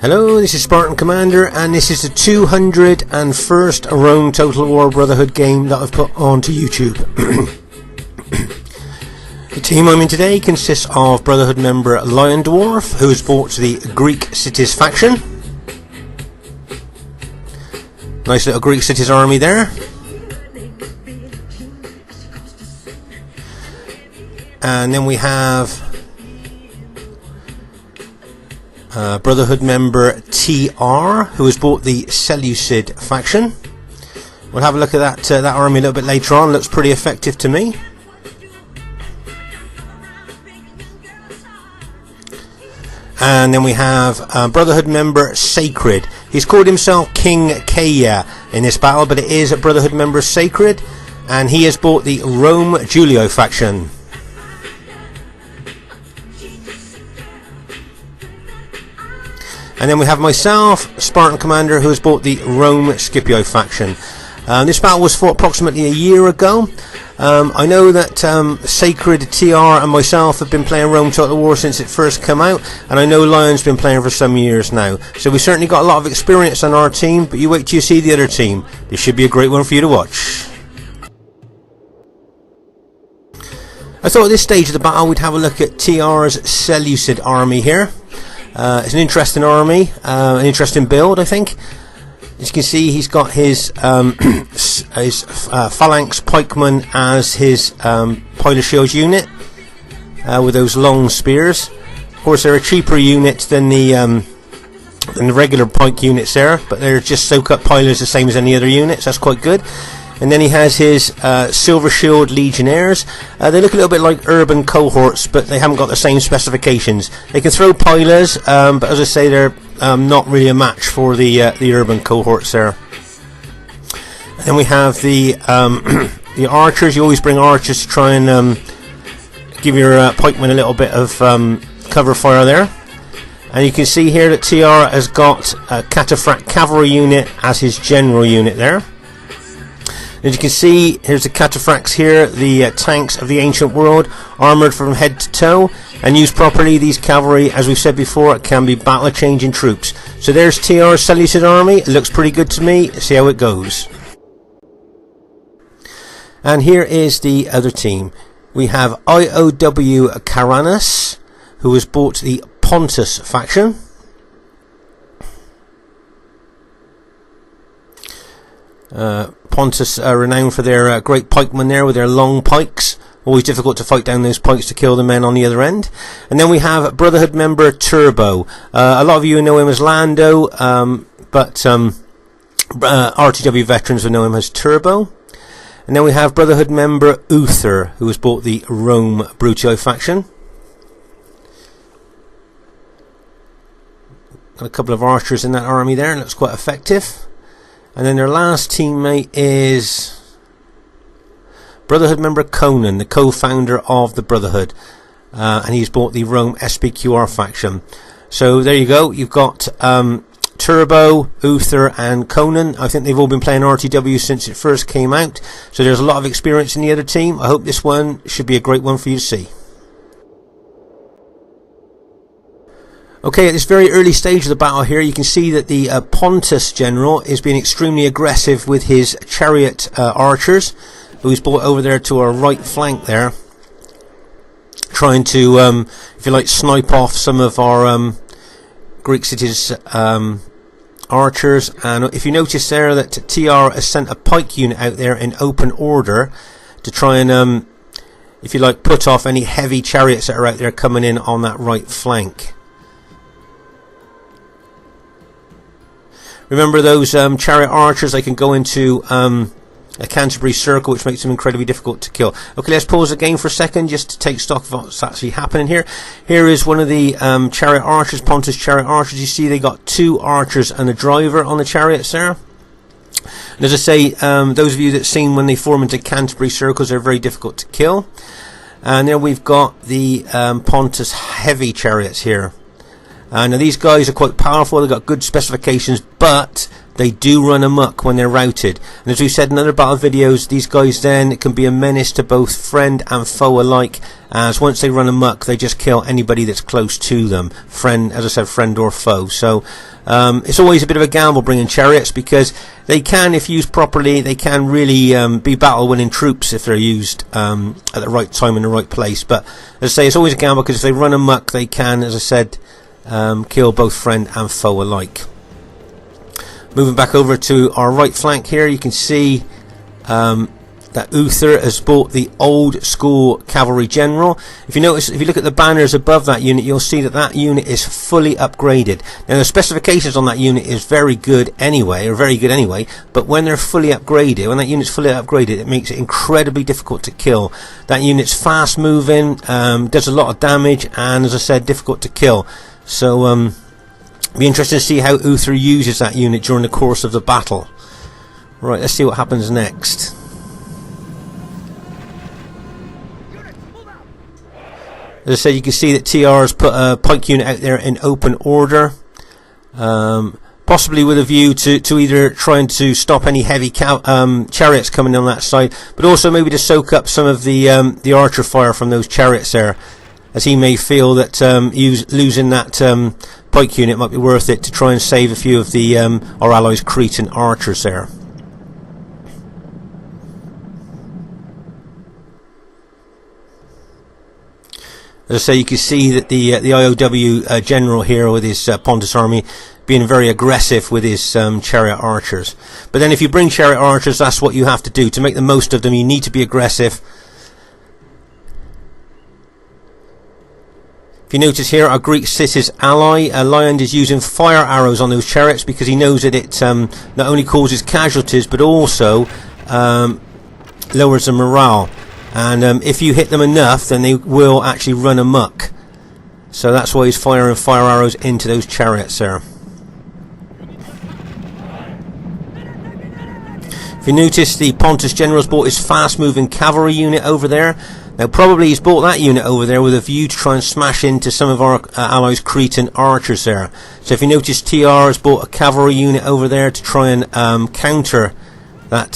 Hello, this is Spartan Commander, and this is the 201st Rome Total War Brotherhood game that I've put onto YouTube. The team I'm in today consists of Brotherhood member Lion Dwarf, who has brought the Greek Cities faction. Nice little Greek Cities army there. And then we have Brotherhood member TR, who has bought the Seleucid faction. We'll have a look at that army a little bit later on. Looks pretty effective to me. And then we have Brotherhood member Sacred. He's called himself King Kaya in this battle, but it is a Brotherhood member Sacred, and he has bought the Rome Julio faction. And then we have myself, Spartan Commander, who has bought the Rome Scipio faction. This battle was fought approximately a year ago. I know that Sacred, TR and myself have been playing Rome Total War since it first came out, and I know Lion's been playing for some years now. So we certainly got a lot of experience on our team, but you wait till you see the other team. This should be a great one for you to watch. I thought at this stage of the battle we'd have a look at TR's Seleucid army here. It's an interesting army, an interesting build, I think. As you can see, he's got his phalanx pikemen as his pile of shields unit with those long spears. Of course, they're a cheaper unit than the regular pike units there, but they're just soak-up pilers the same as any other units. That's quite good. And then he has his Silver Shield Legionnaires. They look a little bit like urban cohorts, but they haven't got the same specifications. They can throw pilers, but as I say, they're not really a match for the urban cohorts there. And then we have the the archers. You always bring archers to try and give your pikemen a little bit of cover fire there. And you can see here that TR has got a Cataphract cavalry unit as his general unit there. As you can see, here's the cataphracts here, the tanks of the ancient world, armoured from head to toe, and used properly, these cavalry, as we've said before, can be battle-changing troops. So there's TR's Seleucid army. It looks pretty good to me. Let's see how it goes. And here is the other team. We have IOW Caranus, who has bought the Pontus faction. Pontus are renowned for their great pikemen there with their long pikes. Always difficult to fight down those pikes to kill the men on the other end. And then we have Brotherhood member Turbo. A lot of you know him as Lando, but RTW veterans will know him as Turbo. And then we have Brotherhood member Uther, who has bought the Rome Brutio faction. Got a couple of archers in that army there, and looks quite effective. And then their last teammate is Brotherhood member Conan, the co-founder of the Brotherhood, and he's bought the Rome SPQR faction. So there you go. You've got Turbo, Uther and Conan. I think they've all been playing RTW since it first came out, so there's a lot of experience in the other team. I hope this one should be a great one for you to see. Okay, at this very early stage of the battle here, you can see that the Pontus general is being extremely aggressive with his chariot archers, who he's brought over there to our right flank there, trying to, if you like, snipe off some of our Greek cities archers. And if you notice there that TR has sent a pike unit out there in open order to try and, if you like, put off any heavy chariots that are out there coming in on that right flank. Remember those chariot archers, they can go into a Canterbury circle, which makes them incredibly difficult to kill. Okay, let's pause the game for a second just to take stock of what's actually happening here. Here is one of the chariot archers, Pontus chariot archers. You see they got two archers and a driver on the chariots there. And as I say, those of you that have seen when they form into Canterbury circles, they're very difficult to kill. And then we've got the Pontus heavy chariots here. Now these guys are quite powerful, they've got good specifications, but they do run amok when they're routed. And as we've said in other battle videos, these guys then can be a menace to both friend and foe alike, as once they run amok, they just kill anybody that's close to them, friend, as I said, friend or foe. So it's always a bit of a gamble bringing chariots, because they can, if used properly, they can really be battle-winning troops if they're used at the right time in the right place. But as I say, it's always a gamble, because if they run amok, they can, as I said, kill both friend and foe alike. Moving back over to our right flank here, you can see that Uther has bought the old school cavalry general. If you notice, if you look at the banners above that unit, you'll see that that unit is fully upgraded. Now the specifications on that unit is very good anyway, but when they're fully upgraded, when that unit's fully upgraded, it makes it incredibly difficult to kill. That unit's fast moving, does a lot of damage, and as I said, difficult to kill. So be interested to see how Uther uses that unit during the course of the battle. Right, let's see what happens next. As I said, you can see that TR has put a pike unit out there in open order, possibly with a view to either trying to stop any heavy chariots coming on that side, but also maybe to soak up some of the archer fire from those chariots there, as he may feel that losing that pike unit might be worth it to try and save a few of the our allies' Cretan archers there. As I say, you can see that the IOW general here with his Pontus army being very aggressive with his chariot archers. But then if you bring chariot archers, that's what you have to do. To make the most of them, you need to be aggressive. If you notice here, our Greek Cities ally, Lion, is using fire arrows on those chariots because he knows that it not only causes casualties, but also lowers the morale. And if you hit them enough, then they will actually run amok. So that's why he's firing fire arrows into those chariots there. If you notice, the Pontus general's bought his fast-moving cavalry unit over there. Now, probably he's bought that unit over there with a view to try and smash into some of our allies' Cretan archers there. So if you notice, TR has bought a cavalry unit over there to try and counter that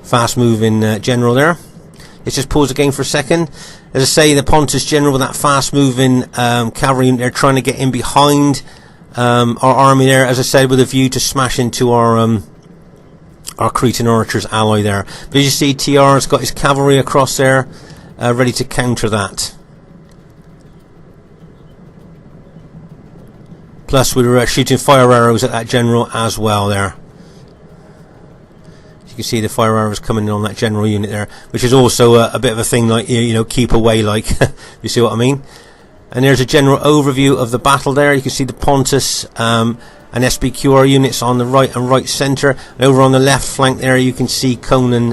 fast-moving general there. Let's just pause the game for a second. As I say, the Pontus general with that fast-moving cavalry unit, they're trying to get in behind our army there, as I said, with a view to smash into our Cretan archers ally there. But as you see, TR has got his cavalry across there, ready to counter that. Plus, we were shooting fire arrows at that general as well there. You can see the fire arrows coming in on that general unit there, which is also a bit of a thing, like, you know, keep away, like, you see what I mean? And there's a general overview of the battle there. You can see the Pontus and SPQR units on the right and right centre. And over on the left flank there, you can see Conan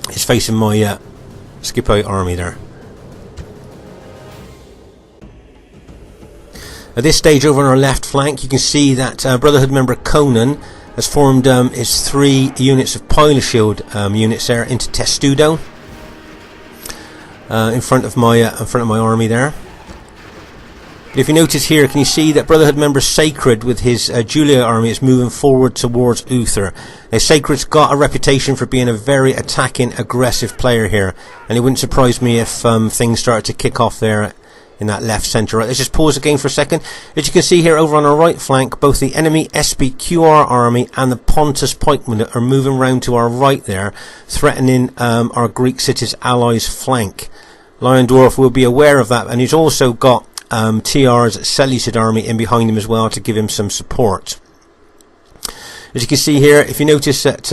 is facing my Scipio army there. At this stage, over on our left flank, you can see that Brotherhood member Conan has formed his 3 units of Pilot Shield units there into Testudo in front of my army there. But if you notice here, can you see that Brotherhood member Sacred with his Julia army is moving forward towards Uther. Now, Sacred's got a reputation for being a very attacking, aggressive player here, and it wouldn't surprise me if things started to kick off there in that left centre. Right, let's just pause the game for a second. As you can see here over on our right flank, both the enemy SPQR army and the Pontus pikemen are moving round to our right there, threatening our Greek Cities allies' flank. Lion Dwarf will be aware of that, and he's also got TR's Seleucid army in behind him as well to give him some support. As you can see here, if you notice that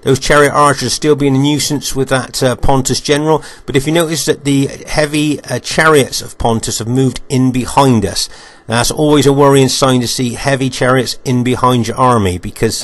those chariot archers are still being a nuisance with that Pontus general, but if you notice that the heavy chariots of Pontus have moved in behind us, that's always a worrying sign to see heavy chariots in behind your army, because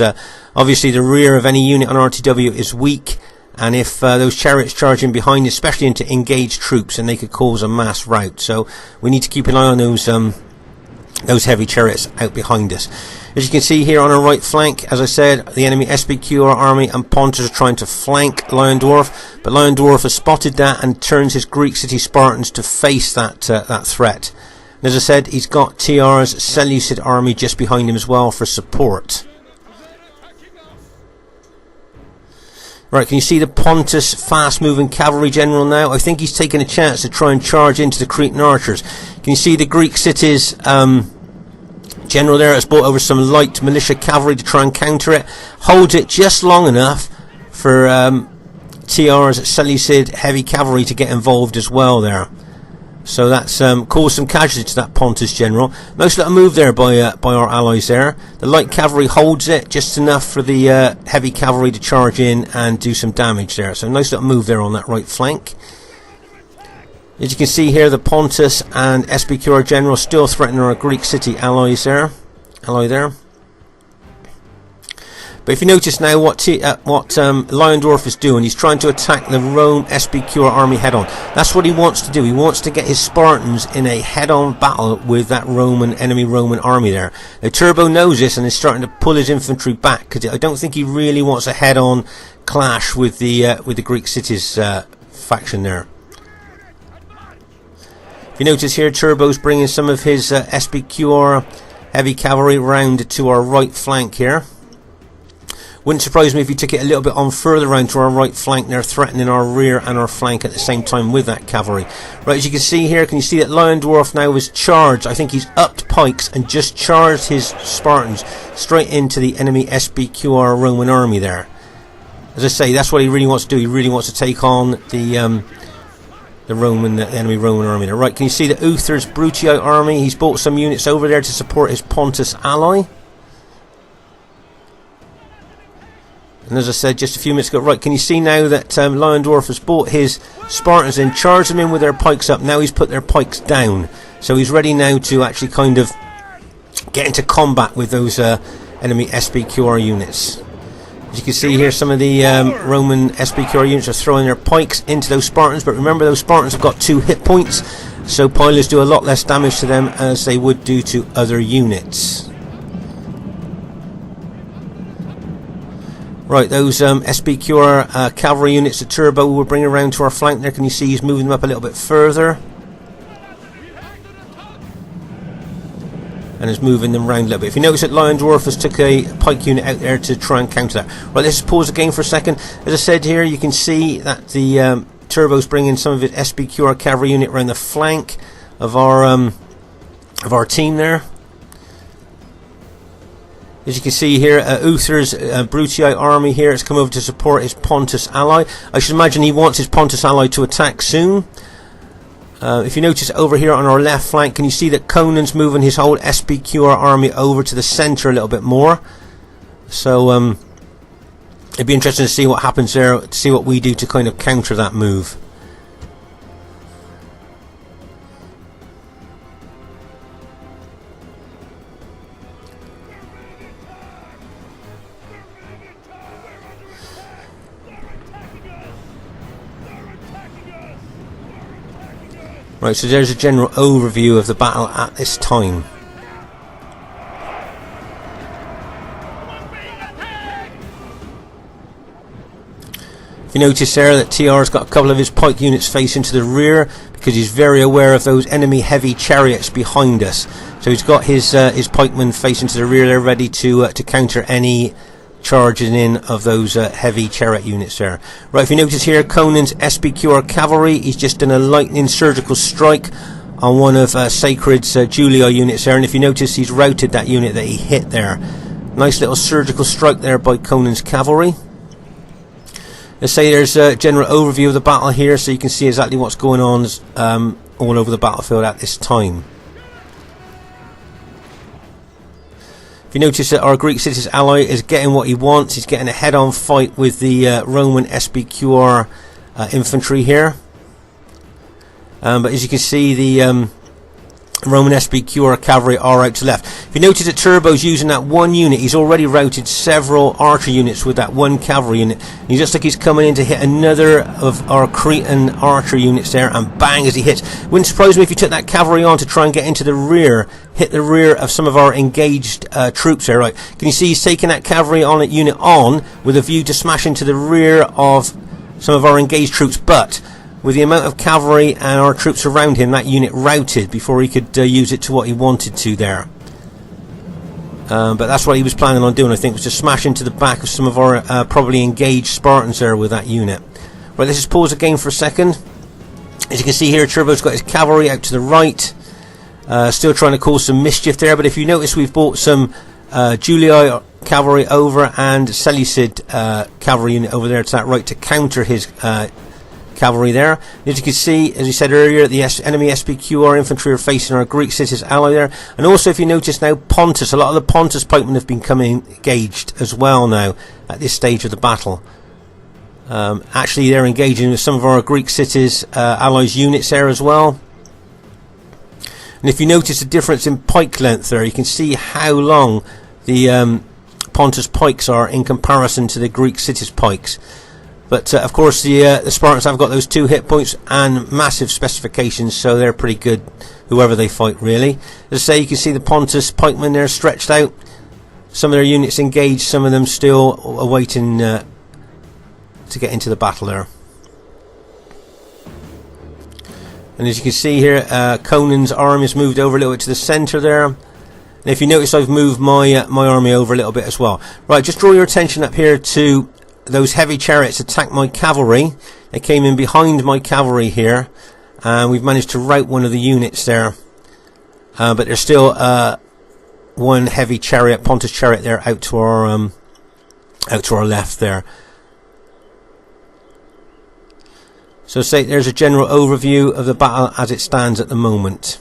obviously the rear of any unit on RTW is weak, and if those chariots charge in behind, especially into engaged troops, then they could cause a mass rout. So we need to keep an eye on those heavy chariots out behind us. As you can see here on our right flank, as I said, the enemy SPQR army and Pontus are trying to flank Lion Dwarf, but Lion Dwarf has spotted that and turns his Greek city Spartans to face that threat. And as I said, he's got TR's Seleucid army just behind him as well for support. Right, can you see the Pontus fast-moving cavalry general now? I think he's taking a chance to try and charge into the Cretan archers. Can you see the Greek cities general there has brought over some light militia cavalry to try and counter it? Holds it just long enough for TR's Seleucid heavy cavalry to get involved as well there. So that's caused some casualties to that Pontus general. Nice little move there by our allies there. The light cavalry holds it just enough for the heavy cavalry to charge in and do some damage there. So nice little move there on that right flank. As you can see here, the Pontus and SPQR general still threatening our Greek city allies there. But if you notice now what Lyondorf is doing, he's trying to attack the Rome SPQR army head-on. That's what he wants to do. He wants to get his Spartans in a head-on battle with that enemy Roman army there. Now Turbo knows this and is starting to pull his infantry back, because I don't think he really wants a head-on clash with the Greek cities faction there. If you notice here, Turbo's bringing some of his SPQR heavy cavalry round to our right flank here. Wouldn't surprise me if he took it a little bit on further round to our right flank there, threatening our rear and our flank at the same time with that cavalry. Right, as you can see here, can you see that Lyondorf now is charged? I think he's upped pikes and just charged his Spartans straight into the enemy SPQR Roman army there. As I say, that's what he really wants to do. He really wants to take on the enemy Roman army there. Right, can you see the Uther's Brutii army? He's brought some units over there to support his Pontus ally. And as I said just a few minutes ago, right, can you see now that Lyondorf has brought his Spartans in, charged them in with their pikes up. Now he's put their pikes down. So he's ready now to actually kind of get into combat with those enemy SPQR units. As you can see here, some of the Roman SPQR units are throwing their pikes into those Spartans. But remember, those Spartans have got 2 hit points. So pilers do a lot less damage to them as they would do to other units. Right, those SPQR cavalry units that Turbo will bring around to our flank there. Can you see he's moving them up a little bit further? And is moving them around a little bit. If you notice that Lyondorf has took a pike unit out there to try and counter that. Right, let's pause the game for a second. As I said here, you can see that the Turbo's bringing some of his SPQR cavalry unit around the flank of our team there. As you can see here, Uther's Brutii army here has come over to support his Pontus ally. I should imagine he wants his Pontus ally to attack soon. If you notice over here on our left flank, can you see that Conan's moving his whole SPQR army over to the centre a little bit more? So it'd be interesting to see what happens there, to see what we do to kind of counter that move. Right, so there's a general overview of the battle at this time. If you notice there that TR's got a couple of his pike units facing to the rear because he's very aware of those enemy heavy chariots behind us. So he's got his pikemen facing to the rear there, ready to counter any charging in of those heavy chariot units there. Right, if you notice here, Conan's SPQR cavalry, he's just done a lightning surgical strike on one of Sacred's Julia units there, and if you notice, he's routed that unit that he hit there. Nice little surgical strike there by Conan's cavalry. Let's say there's a general overview of the battle here, so you can see exactly what's going on all over the battlefield at this time. If you notice that our Greek city's ally is getting what he wants, he's getting a head-on fight with the Roman SPQR infantry here. But as you can see, the Roman SPQR cavalry are out to left. If you notice that Turbo's using that one unit, he's already routed several archer units with that one cavalry unit. And he looks like he's coming in to hit another of our Cretan archer units there, and bang as he hits. Wouldn't surprise me if you took that cavalry on to try and get into the rear, hit the rear of some of our engaged troops there. Right, can you see he's taking that cavalry unit on with a view to smash into the rear of some of our engaged troops, but with the amount of cavalry and our troops around him, that unit routed before he could use it to what he wanted to there. But that's what he was planning on doing, I think, was to smash into the back of some of our probably engaged Spartans there with that unit. Right, let's just pause the game for a second. As you can see here, Turbo's got his cavalry out to the right. Still trying to cause some mischief there, but if you notice, we've brought some Julii cavalry over and Seleucid cavalry unit over there to that right to counter his cavalry there. As you can see, as we said earlier, the enemy SPQR infantry are facing our Greek cities ally there. And also, if you notice now, Pontus, a lot of the Pontus pikemen have been coming engaged as well now at this stage of the battle. Actually, they're engaging with some of our Greek cities allies units there as well. And if you notice the difference in pike length there, you can see how long the Pontus pikes are in comparison to the Greek cities pikes. But of course the Spartans have got those 2 hit points and massive specifications, so they're pretty good whoever they fight, really. As I say, you can see the Pontus pikemen there stretched out. Some of their units engaged, some of them still awaiting to get into the battle there. And as you can see here, Conan's army has moved over a little bit to the centre there. And if you notice, I've moved my my army over a little bit as well. Right, just draw your attention up here to those heavy chariots attack my cavalry. They came in behind my cavalry here, and we've managed to rout one of the units there. But there's still one heavy chariot, Pontus chariot, there out to our left there. So say there's a general overview of the battle as it stands at the moment.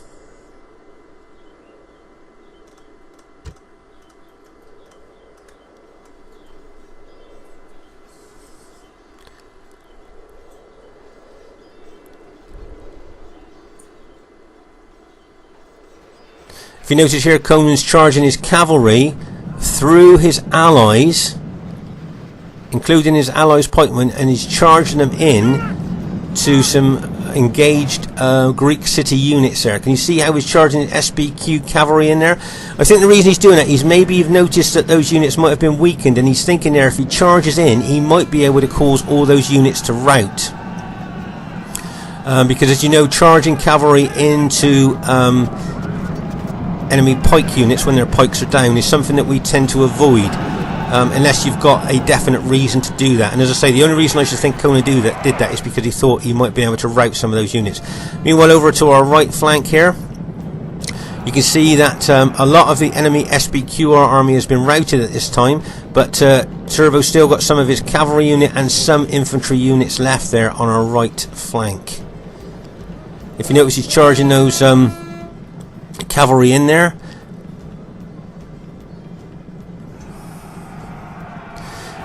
If you notice here, Conan's charging his cavalry through his allies, including his allies' pikemen, and he's charging them in to some engaged Greek city units there. Can you see how he's charging SBQ cavalry in there? I think the reason he's doing that is maybe you've noticed that those units might have been weakened, and he's thinking there if he charges in, he might be able to cause all those units to rout. Because as you know, charging cavalry into enemy pike units when their pikes are down is something that we tend to avoid. Unless you've got a definite reason to do that. And as I say, the only reason I should think Conan did that is because he thought he might be able to rout some of those units. Meanwhile, over to our right flank here, you can see that a lot of the enemy SBQR army has been routed at this time, but Turbo's still got some of his cavalry unit and some infantry units left there on our right flank. If you notice, he's charging those cavalry in there.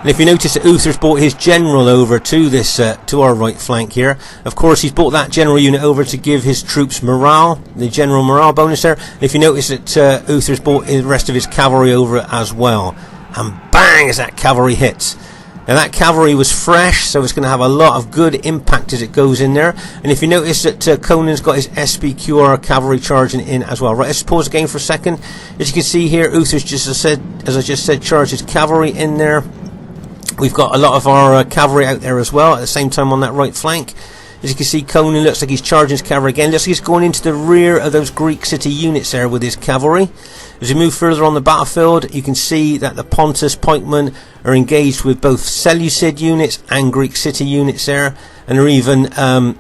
And if you notice that Uther's brought his general over to this to our right flank here. Of course, he's brought that general unit over to give his troops morale, the general morale bonus there. And if you notice that Uther's brought the rest of his cavalry over as well. And bang, as that cavalry hits. Now that cavalry was fresh, so it's going to have a lot of good impact as it goes in there. And if you notice that Conan's got his SBQR cavalry charging in as well. Right, let's pause the game for a second. As you can see here, Uther's just as I just said, charged his cavalry in there. We've got a lot of our cavalry out there as well at the same time on that right flank. As you can see, Conan looks like he's charging his cavalry again. Looks like he's going into the rear of those Greek city units there with his cavalry. As we move further on the battlefield, you can see that the Pontus pikemen are engaged with both Seleucid units and Greek city units there, and are even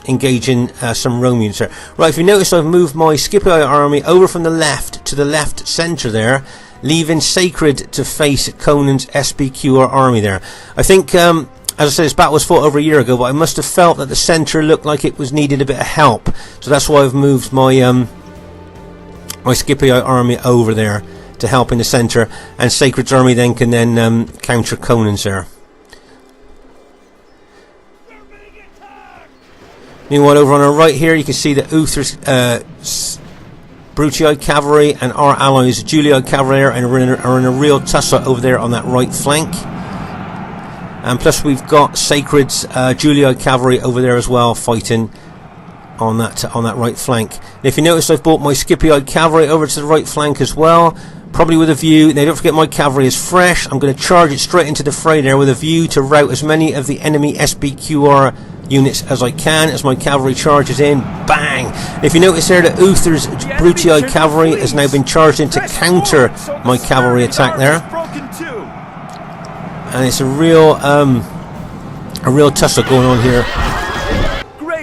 engaging some Rome units there. Right, if you notice, I've moved my Scipio army over from the left to the left centre there, leaving Sacred to face Conan's SBQR army there. I think, as I said, this battle was fought over a year ago, but I must have felt that the centre looked like it was needed a bit of help. So that's why I've moved my my Scipio army over there to help in the centre, and Sacred's army then can then counter Conan's there. Meanwhile, over on our right here, you can see that Uther's Brutii cavalry and our allies Julii cavalry are in a real tussle over there on that right flank. And plus we've got Sacred's Julii cavalry over there as well, fighting on that right flank. And if you notice, I've brought my Scipio cavalry over to the right flank as well, probably with a view. Now don't forget, my cavalry is fresh. I'm going to charge it straight into the fray there with a view to rout as many of the enemy SBQR units as I can as my cavalry charges in. Bang! If you notice there that Uther's Brutii cavalry has now been charged in to counter my cavalry attack there, and it's a real tussle going on here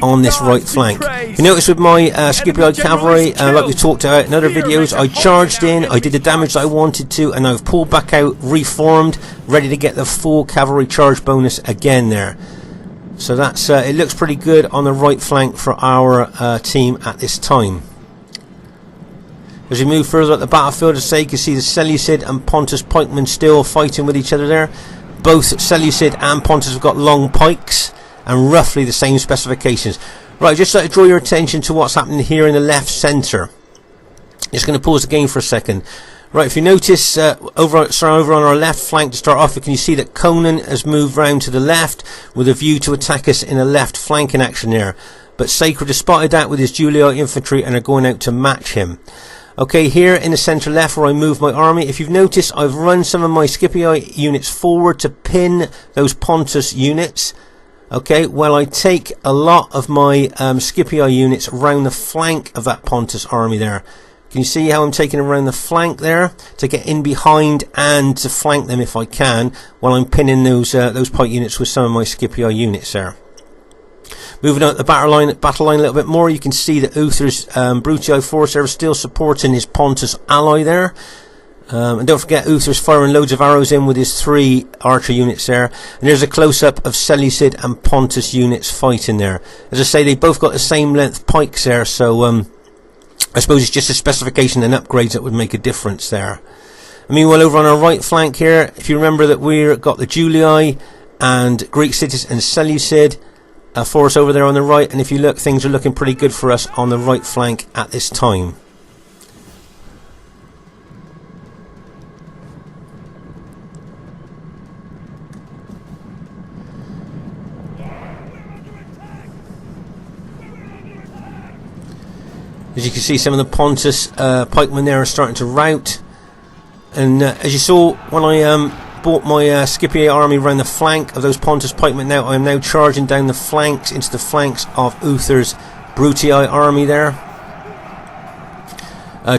on this right flank. You notice with my Scipii cavalry, like we talked about in other videos, I charged in, I did the damage that I wanted to, and I've pulled back out, reformed, ready to get the full cavalry charge bonus again there. So that's it looks pretty good on the right flank for our team at this time. As we move further up the battlefield, as I say, you can see the Seleucid and Pontus pikemen still fighting with each other there. Both Seleucid and Pontus have got long pikes and roughly the same specifications. Right, just like to draw your attention to what's happening here in the left centre. Just going to pause the game for a second. Right, if you notice over on our left flank to start off, can you see that Conan has moved round to the left with a view to attack us in a left flanking action there. But Sacred has spotted that with his Julii infantry and are going out to match him. Okay, here in the centre left where I move my army, if you've noticed, I've run some of my Scipii units forward to pin those Pontus units. Okay, well, I take a lot of my Scipii units around the flank of that Pontus army there. Can you see how I'm taking around the flank there to get in behind and to flank them if I can, while I'm pinning those pike units with some of my Scipii units there. Moving on the battle line a little bit more, you can see that Uther's Brutii force there is still supporting his Pontus ally there. And don't forget, Uther's firing loads of arrows in with his 3 archer units there. And there's a close-up of Seleucid and Pontus units fighting there. As I say, they both got the same length pikes there, so I suppose it's just a specification and upgrades that would make a difference there. I mean, well, over on our right flank here, if you remember that we've got the Julii and Greek cities and Seleucid force over there on the right, and if you look, things are looking pretty good for us on the right flank at this time. As you can see, some of the Pontus pikemen there are starting to rout. And as you saw, when I brought my Scipii army around the flank of those Pontus pikemen, now I am now charging down the flanks into the flanks of Uther's Brutii army there.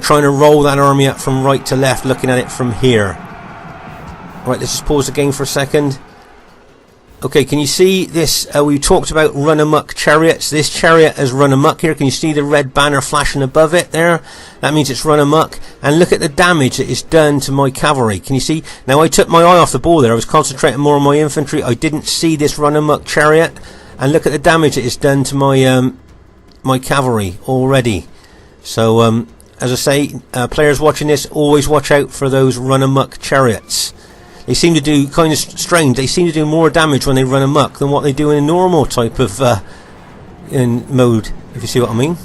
Trying to roll that army up from right to left, looking at it from here. Right, let's just pause the game for a second. Okay, can you see this? We talked about run amok chariots. This chariot has run amok here. Can you see the red banner flashing above it there? That means it's run amok. And look at the damage that it's done to my cavalry. Can you see? Now, I took my eye off the ball there. I was concentrating more on my infantry. I didn't see this run amok chariot. And look at the damage that it's done to my my cavalry already. So, as I say, players watching this, always watch out for those run amok chariots. They seem to do, kind of strange, they seem to do more damage when they run amok than what they do in a normal type of in mode, if you see what I mean.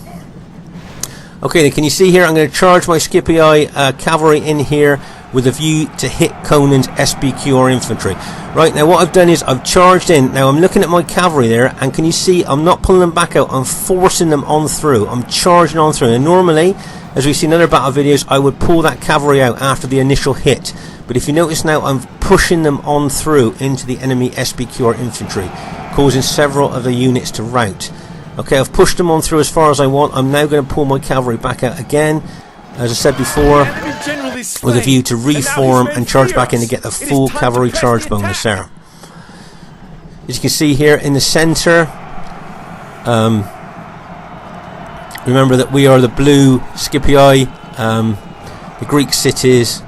Okay, then can you see here, I'm going to charge my Scipii cavalry in here with a view to hit Conan's SBQR infantry. Right, now what I've done is I've charged in. Now I'm looking at my cavalry there, and can you see I'm not pulling them back out, I'm forcing them on through. I'm charging on through. And normally, as we've seen in other battle videos, I would pull that cavalry out after the initial hit. But if you notice now, I'm pushing them on through into the enemy SBQR infantry, causing several of the units to rout. Okay, I've pushed them on through as far as I want. I'm now going to pull my cavalry back out again, as I said before, with a view to reform and charge back in to get the full cavalry charge bonus there. As you can see here in the centre, remember that we are the blue Scipii, the Greek cities,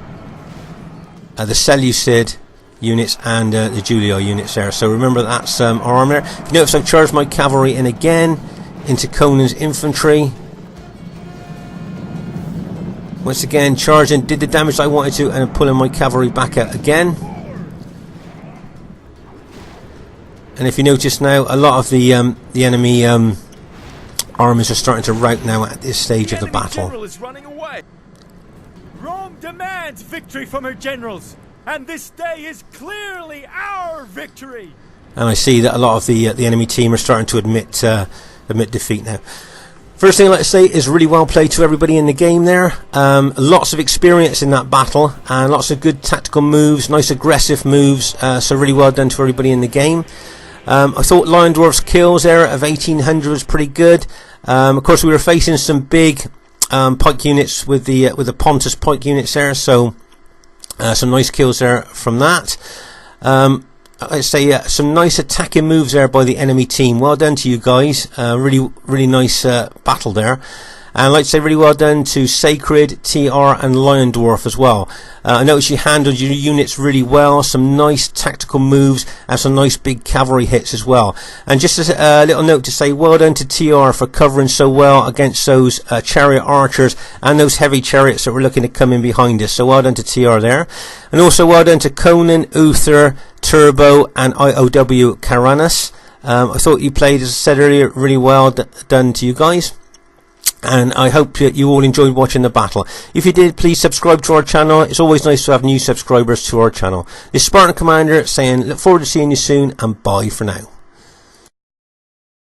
the Seleucid units and the Julii units there. So remember that's our army there. If you notice, I've charged my cavalry in again into Conan's infantry. Once again, charging, did the damage I wanted to, and I'm pulling my cavalry back out again. And if you notice now, a lot of the enemy armies are starting to rout now at this stage of the battle. Rome demands victory from her generals, and this day is clearly our victory. And I see that a lot of the enemy team are starting to admit defeat now. First thing I'd like to say is really well played to everybody in the game there. Lots of experience in that battle, and lots of good tactical moves, nice aggressive moves. So really well done to everybody in the game. I thought Lion Dwarf's kills there of 1800 was pretty good. Of course, we were facing some big pike units with the Pontus pike units there, so some nice kills there from that. I'd say some nice attacking moves there by the enemy team. Well done to you guys. Really nice battle there. And I'd like to say really well done to Sacred, TR and Lion Dwarf as well. I noticed you handled your units really well. Some nice tactical moves and some nice big cavalry hits as well. And just a little note to say well done to TR for covering so well against those chariot archers and those heavy chariots that were looking to come in behind us. So well done to TR there. And also well done to Conan, Uther, Turbo and IOW Caranus. I thought you played, as I said earlier, really well done to you guys. And I hope that you all enjoyed watching the battle. If you did, please subscribe to our channel. It's always nice to have new subscribers to our channel. This is Spartan Commander saying look forward to seeing you soon, and bye for now.